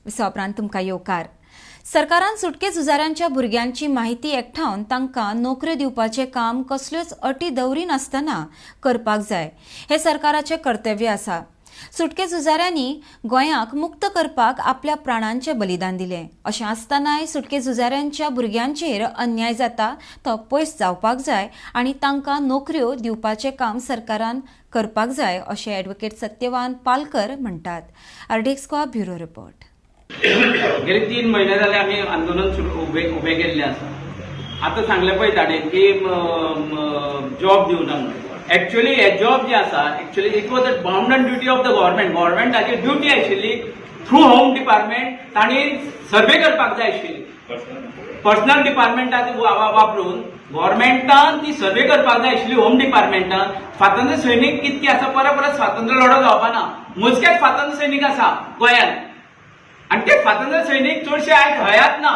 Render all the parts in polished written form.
Visa उपरांत तुमकां येवकार. सरकारान सुटके झुजाऱ्यांच्या भुरग्यांची माहिती एकठावन तांकां नोकऱ्यो दिवपाचें काम कसल्योच अटी दवरिनासतना करपाक जाय. हें सरकाराचें कर्तव्य आसा. सुटके झुजाऱ्यांनी गोंयाक मुक्त करपाक आपल्या प्राणांचें बलिदान दिलें. अशें आसतनाय सुटके झुजाऱ्यांच्या भुरग्यांचेर अन्याय जाता तो पयस जावपाक जाय आनी तांकां नोकऱ्यो दिवपाचें काम सरकारान करपाक जाय अशें ॲडव्होकेट सत्यवान पालकर म्हणटात. RDX bureau report. गेले 3 महिने झाले आम्ही आंदोलन उभे केलेले आसा. आता सांगले पळय ताणें की जॉब दिवना म्हणून. एक्चुअली हे जॉब जे आसा actually it was a bounden duty of the गव्हर्नमेंटाची ड्युटी आशिल्ली. थ्रू होम डिपार्टमेंट तांणी सर्वे करपाक जाय आशिल्ली. पर्सनल डिपार्टमेंटाची वापरून गव्हर्नमेंटान ती सर्वे करपाक जाय आशिल्ली. होम डिपार्टमेंटान स्वातंत्र्य सैनीक कितके आसा परत स्वातंत्र्य लढो जावपा ना. मोजकेच स्वातंत्र्य सैनीक आसा गोंयांत आनी ते स्वातंत्र्य सैनीक चडशे आयज हयात ना.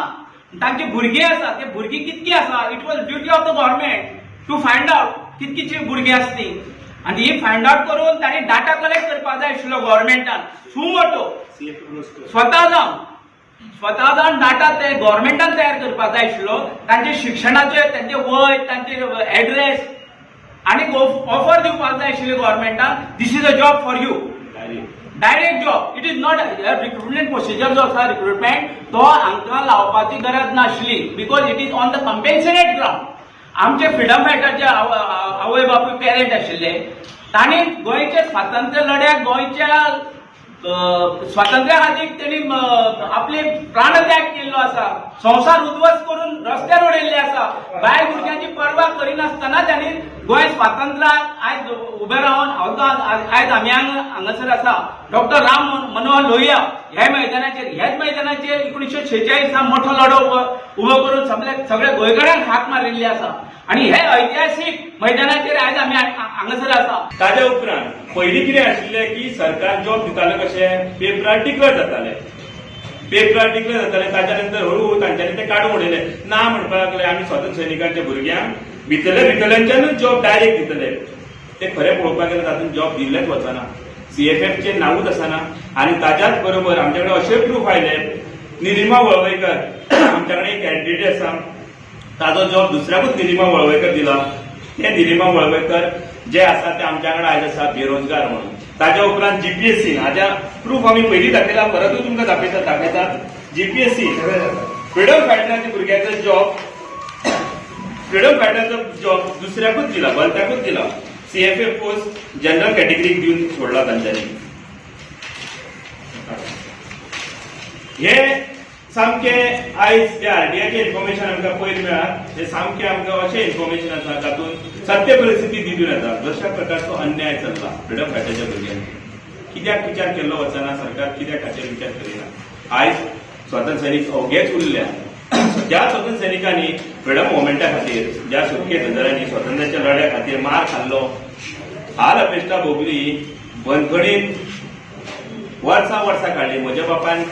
तांची भुरगीं आसा ते भुरगीं कितकी आसा. It was duty of the government to find out कितकीची भुरगीं आसली आनी ही फायंड आउट करून तांणी डाटा कलेक्ट करपाक जाय आशिल्लो गव्हर्नमेंटान. सुमोटो स्वता जावन डाटा ते गव्हर्नमेंटान तयार करपाक जाय आशिल्लो. तांचे शिक्षणाचे तांचे वय तांचे एड्रेस आनी ऑफर दिवपाक जाय आशिल्ली गव्हर्नमेंटान. This is a job for you. Direct job. It is not recruitment procedure जो आसा रिक्रुटमेंट तो हांकां लावपाची गरज नाशिल्ली because it is on the compensated ground. आमचे फ्रिडम फायटरचे आवय बापूय पेरंट आशिल्ले तांणी गोंयच्या स्वातंत्र्य लढ्याक गोंयच्या स्वातंत्र्या खातीर तेणी आपले प्राणत्याग केल्लो आसा. संवसार उद्ध्वस्त करून रस्त्यार उडयल्ले आसा. बायल भुरग्यांची पर्वा करिनासतना त्यांनी गोंय स्वातंत्र्याक आयज उबे रावन आयज आमी हांगासर आसा. डॉक्टर राम मनोहर लोहिया ह्याच मैदानाचेर 1946 मोठो लढो उबो करून सगळे गोंयकारांक हाक मारिल्ली आसा आणि हे ऐतिहासिक मैदानाचेर आयज आमी हांगासर आसा. ताज्या उपरांत पयलीं कितें आशिल्लें की सरकार जॉब दिताले कशें पेपरार टिकलर जाताले. ताच्या नंतर हळू तांच्यांनी ते काडून उडयले. ना म्हणपाक लागले आमी स्वातंत्र्य सैनिकांच्या भुरग्यांक भितरल्यांच्यानूच जॉब डायरेक्ट दितले. ते खरें पळोवपाक गेल्यार तातूंत जॉब दिल्लेच वचना. CFF नांवूच आसना. आनी ताच्याच बरोबर आमचे कडेन अशे प्रूफ आयले. निलिमा वळवयकर आमच्या कडेन एक कॅन्डिडेट आसा. ताजो जॉब दुसऱ्याकूच निलिमा वळवयकर दिला. ते निलिमा वळवयकर जे आसा ते आमच्या कडेन आयज आसा बेरोजगार म्हणून. ताच्या उपरांत GPSC हाज्या प्रूफ आमी पयलीं दाखयला परतूय तुमकां दाखयतात. GPSC फ्रिडम फायटराच्या भुरग्याचो जॉब दुसऱ्याकूच दिला भलत्याकूच दिला. CFF पोस्ट जनरल कॅटेगरीक दिवन सोडला तांच्यांनी. हे सामके आयज जे RTIचे इन्फॉर्मेशन आमकां पयर मेळ्ळां ते सामके आमकां अशें इन्फॉर्मेशन आसा तातूंत सत्य परिस्थिती दिसून येता. जशा प्रकारचो अन्याय चल्ला फ्रिडम फायटरच्या भुरग्यांनी. कित्याक विचार केल्लो वचना. सरकार कित्याक हाचेर विचार करिना. आयज स्वातंत्र्य सैनीक अवघेच उरल्या. ज्या स्वातंत्र्य सैनिकांनी फ्रिडम मुवमेंटा खातीर ज्या सुटके झुजाऱ्यांनी स्वातंत्र्याच्या लढ्या खातीर मार खाल्लो हाल अपेश्टा भोगली बंदखणीत वर्सां काडली. म्हज्या बापायन